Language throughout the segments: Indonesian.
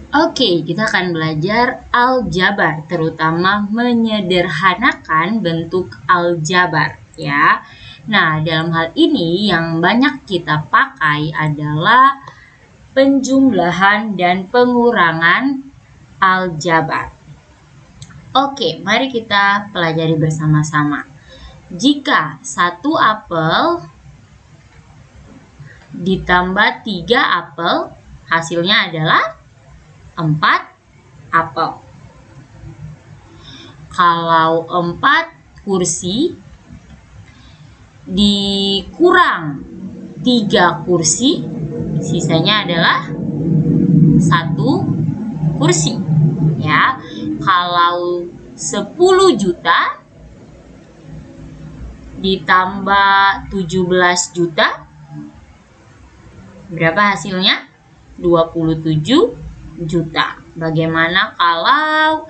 Oke, kita akan belajar aljabar, terutama menyederhanakan bentuk aljabar ya. Nah, dalam hal ini yang banyak kita pakai adalah penjumlahan dan pengurangan aljabar. Oke, mari kita pelajari bersama-sama. Jika 1 apel ditambah 3 apel, hasilnya adalah 4 apel. Kalau 4 kursi dikurang 3 kursi, sisanya adalah 1 kursi. Ya, kalau 10 juta ditambah 17 juta, berapa hasilnya? 27 juta. Bagaimana kalau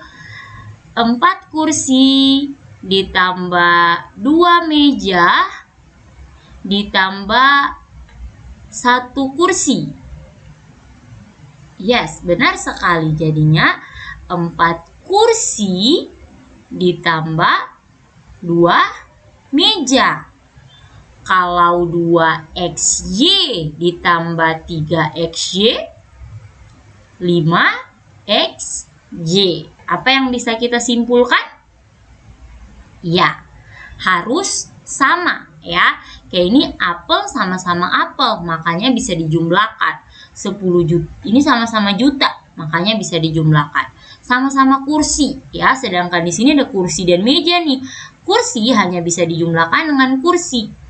4 kursi ditambah 2 meja ditambah 1 kursi? Yes, benar sekali. Jadinya 4 kursi ditambah 2 meja. Kalau 2XY ditambah 3XY, 5XY. Apa yang bisa kita simpulkan? Ya, harus sama ya. Kayak ini apel sama-sama apel, makanya bisa dijumlahkan. 10 juta, ini sama-sama juta, makanya bisa dijumlahkan. Sama-sama kursi ya, sedangkan di sini ada kursi dan meja nih. Kursi hanya bisa dijumlahkan dengan kursi.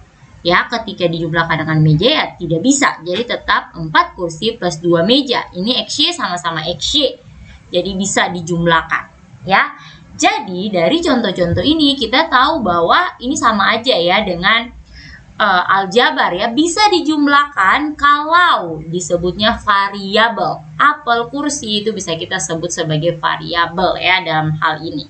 Ya, ketika dijumlahkan dengan meja ya tidak bisa. Jadi tetap 4 kursi plus 2 meja. Ini XY sama-sama XY. Jadi bisa dijumlahkan. Ya. Jadi dari contoh-contoh ini kita tahu bahwa ini sama aja ya dengan aljabar ya. Bisa dijumlahkan kalau disebutnya variabel. Apel kursi itu bisa kita sebut sebagai variabel ya dalam hal ini.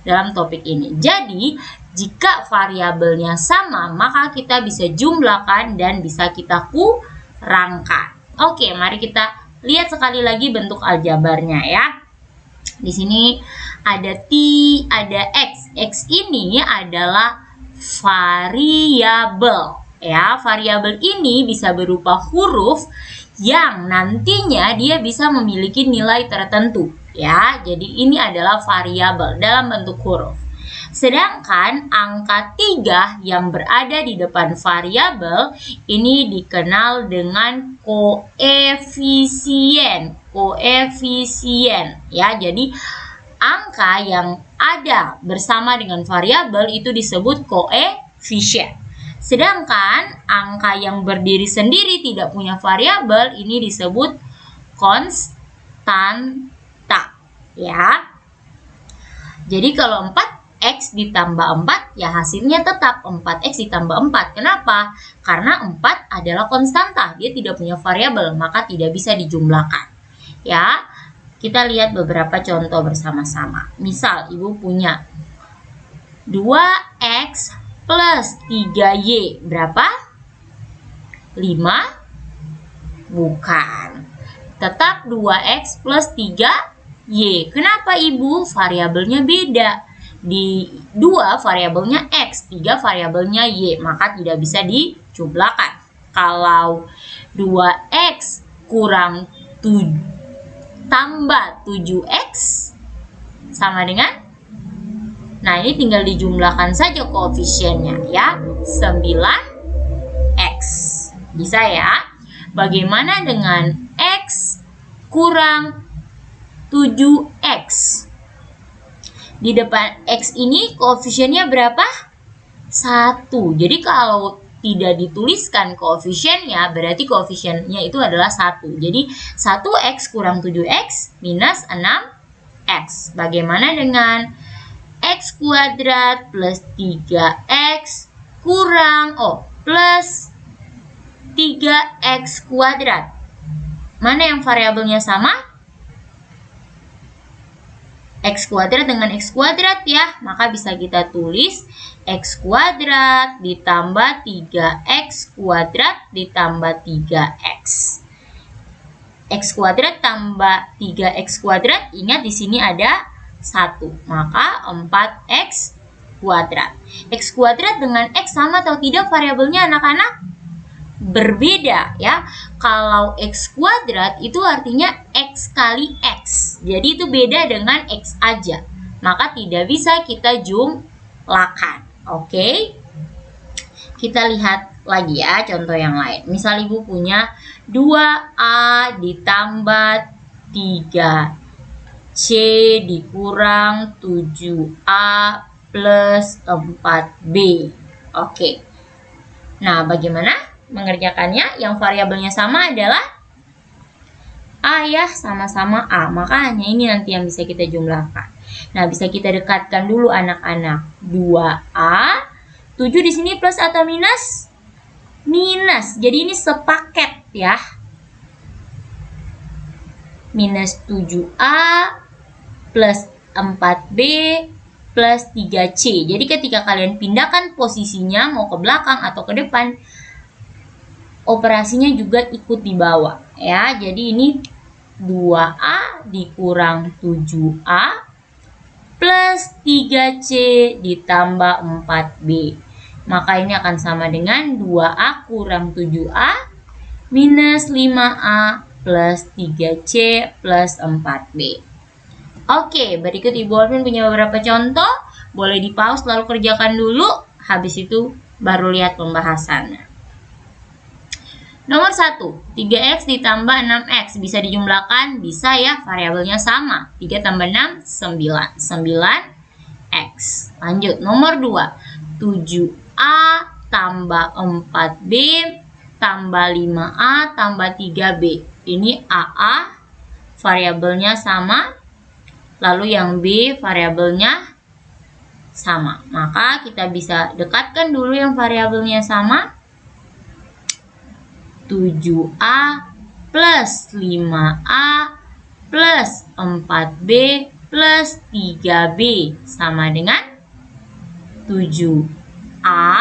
Dalam topik ini. Jadi jika variabelnya sama, maka kita bisa jumlahkan dan bisa kita kurangkan. Oke, mari kita lihat sekali lagi bentuk aljabarnya ya. Di sini ada ada X. X ini adalah variabel. Ya, variabel ini bisa berupa huruf yang nantinya dia bisa memiliki nilai tertentu. Ya, jadi ini adalah variabel dalam bentuk huruf. Sedangkan angka 3 yang berada di depan variabel ini dikenal dengan koefisien. Koefisien ya. Jadi angka yang ada bersama dengan variabel itu disebut koefisien. Sedangkan angka yang berdiri sendiri tidak punya variabel ini disebut konstanta ya. Jadi kalau 4X ditambah 4, ya hasilnya tetap 4X ditambah 4. Kenapa? Karena 4 adalah konstanta. Dia tidak punya variabel, maka tidak bisa dijumlahkan. Ya, kita lihat beberapa contoh bersama-sama. Misal, Ibu punya 2X plus 3Y. Berapa? 5? Bukan. Tetap 2X plus 3Y. Kenapa, Ibu? Variabelnya beda. Di 2 variabelnya X, 3 variabelnya Y, maka tidak bisa dijumlahkan. Kalau 2X kurang tambah 7X sama dengan, nah ini tinggal dijumlahkan saja koefisiennya ya, 9X. Bisa ya? Bagaimana dengan X kurang 7X? Di depan X ini koefisiennya berapa? 1. Jadi kalau tidak dituliskan koefisiennya, berarti koefisiennya itu adalah 1. Jadi 1X kurang 7X minus 6X. Bagaimana dengan X kuadrat plus 3X kurang, plus 3X kuadrat. Mana yang variabelnya sama? X kuadrat dengan X kuadrat ya, maka bisa kita tulis X kuadrat ditambah 3X kuadrat ditambah 3X. X kuadrat tambah 3X kuadrat, ingat di sini ada 1, maka 4X kuadrat. X kuadrat dengan X sama atau tidak variabelnya anak-anak? Berbeda ya. Kalau X kuadrat itu artinya X kali X. Jadi itu beda dengan X aja. Maka tidak bisa kita jumlahkan. Oke? Kita lihat lagi ya contoh yang lain. Misal ibu punya 2A ditambah 3C dikurang 7A plus 4B. Oke. Nah, bagaimana mengerjakannya? Yang variabelnya sama adalah A ya, sama-sama A. Maka hanya ini nanti yang bisa kita jumlahkan. Nah, bisa kita dekatkan dulu anak-anak. 2A, 7 di sini plus atau minus? Minus. Jadi ini sepaket ya. Minus 7A plus 4B plus 3C. Jadi ketika kalian pindahkan posisinya mau ke belakang atau ke depan, operasinya juga ikut di bawah ya. Jadi ini 2A dikurang 7A plus 3C ditambah 4B. Maka ini akan sama dengan 2A kurang 7A minus 5A plus 3C plus 4B. Oke, berikut Ibu Alvin punya beberapa contoh. Boleh di pause lalu kerjakan dulu. Habis itu baru lihat pembahasannya. Nomor 1, 3X ditambah 6X. Bisa dijumlahkan? Bisa ya, variabelnya sama. 3 tambah 6, 9. 9X. Lanjut, nomor 2, 7A tambah 4B tambah 5A tambah 3B. Ini AA variabelnya sama. Lalu yang B variabelnya sama. Maka kita bisa dekatkan dulu yang variabelnya sama. 7A plus 5A plus 4B plus 3B sama dengan 7A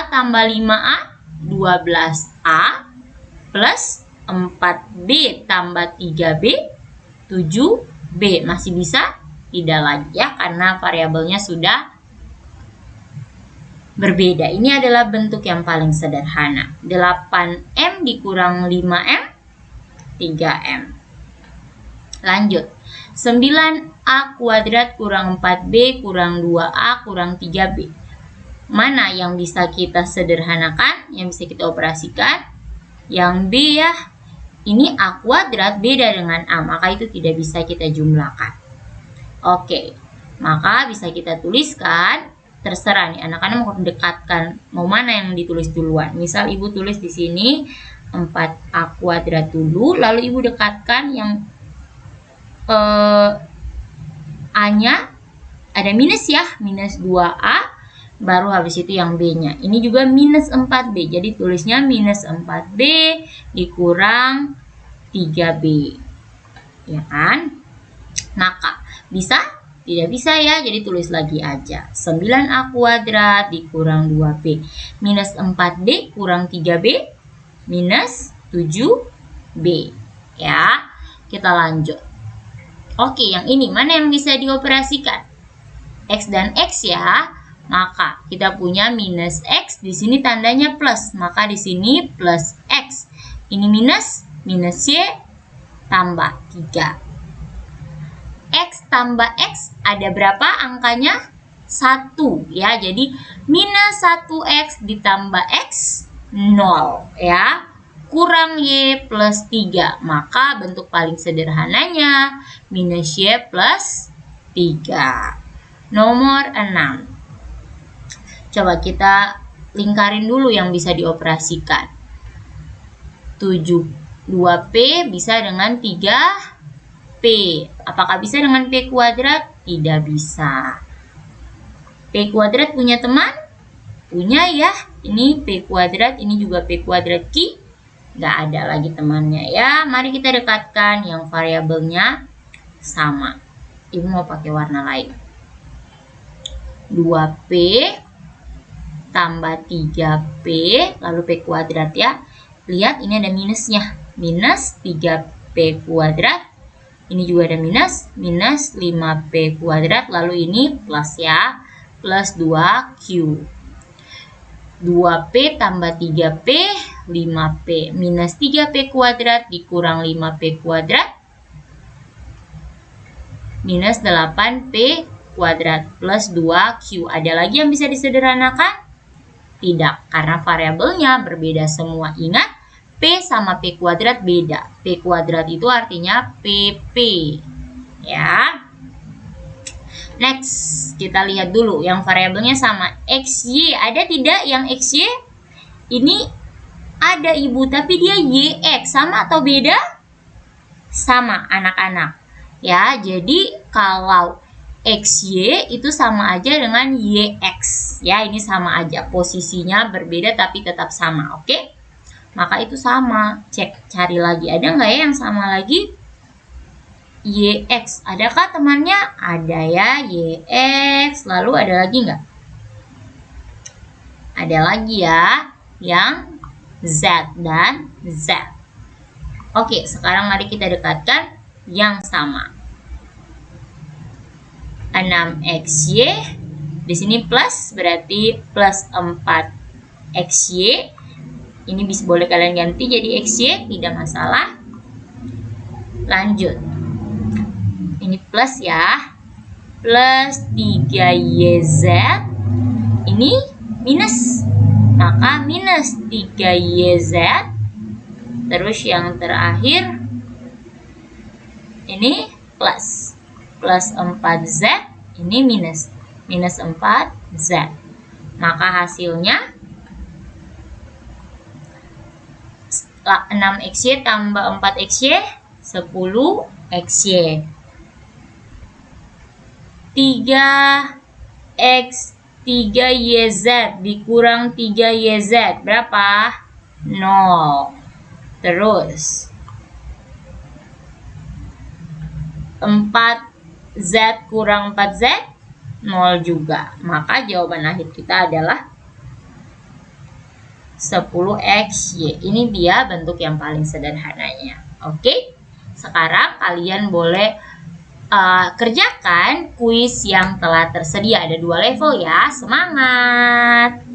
tambah 5A 12A plus 4B tambah 3B 7B. Masih bisa? Tidak lagi ya, karena variabelnya sudah berbeda. Ini adalah bentuk yang paling sederhana. 8M dikurang 5M, 3M. Lanjut. 9A kuadrat kurang 4B kurang 2A kurang 3B. Mana yang bisa kita sederhanakan? Yang bisa kita operasikan? Yang B ya. Ini A kuadrat beda dengan A, maka itu tidak bisa kita jumlahkan. Oke, maka bisa kita tuliskan. Terserah nih anak-anak mau dekatkan mau mana yang ditulis duluan. Misal ibu tulis di sini 4A kuadrat dulu, lalu ibu dekatkan yang A-nya ada minus ya, minus 2A, baru habis itu yang B-nya. Ini juga minus 4B, jadi tulisnya minus 4B dikurang 3B. Ya kan? Maka bisa? Tidak bisa ya, jadi tulis lagi aja. 9A kuadrat dikurang 2B. Minus 4B kurang 3B minus 7B. Ya, kita lanjut. Oke, yang ini mana yang bisa dioperasikan? X dan X ya. Maka kita punya minus X, di sini tandanya plus. Maka di sini plus X. Ini minus, minus Y tambah 3. X tambah X ada berapa angkanya? 1 ya. Jadi minus 1X ditambah X 0 ya. Kurang Y plus 3. Maka bentuk paling sederhananya minus Y plus 3. Nomor 6. Coba kita lingkarin dulu yang bisa dioperasikan. 2P bisa dengan 3P. Apakah bisa dengan P kuadrat? Tidak bisa. P kuadrat punya teman? Punya ya. Ini P kuadrat, ini juga P kuadrat Q. Nggak ada lagi temannya ya. Mari kita dekatkan yang variabelnya sama. Ibu mau pakai warna lain. 2P tambah 3P, lalu P kuadrat ya. lihat ini ada minusnya. Minus 3P kuadrat. Ini juga ada minus. Minus 5P kuadrat. Lalu ini plus ya. Plus 2Q. 2P tambah 3P, 5P. Minus 3P kuadrat dikurang 5P kuadrat. Minus 8P kuadrat plus 2Q. Ada lagi yang bisa disederhanakan? Tidak, karena variabelnya berbeda semua. Ingat, P sama P kuadrat beda. P kuadrat itu artinya PP. Ya. Next, kita lihat dulu yang variabelnya sama. XY, ada tidak yang XY? Ini ada Ibu, tapi dia YX. Sama atau beda? Sama, anak-anak. Ya, jadi kalau XY itu sama aja dengan YX. Ya, ini sama aja. Posisinya berbeda tapi tetap sama. Oke? Maka itu sama. Cari lagi. Ada nggak ya yang sama lagi? YX. Adakah temannya? Ada ya, YX. Lalu ada lagi nggak? Ada lagi ya, yang Z dan Z. Oke, sekarang mari kita dekatkan yang sama. 6XY. Di sini plus, berarti plus 4XY. Ini bisa boleh kalian ganti jadi XY, tidak masalah. Lanjut. Ini plus ya. Plus 3YZ. Ini minus. Maka minus 3YZ. Terus yang terakhir ini plus. Plus 4Z, ini minus. Minus 4Z. Maka hasilnya 6XY tambah 4XY, 10XY. 3YZ dikurang 3YZ, berapa? 0. Terus 4Z kurang 4Z, 0 juga. Maka jawaban akhir kita adalah 10XY. Ini dia bentuk yang paling sederhananya. Oke? Sekarang kalian boleh kerjakan kuis yang telah tersedia. Ada 2 level ya. Semangat!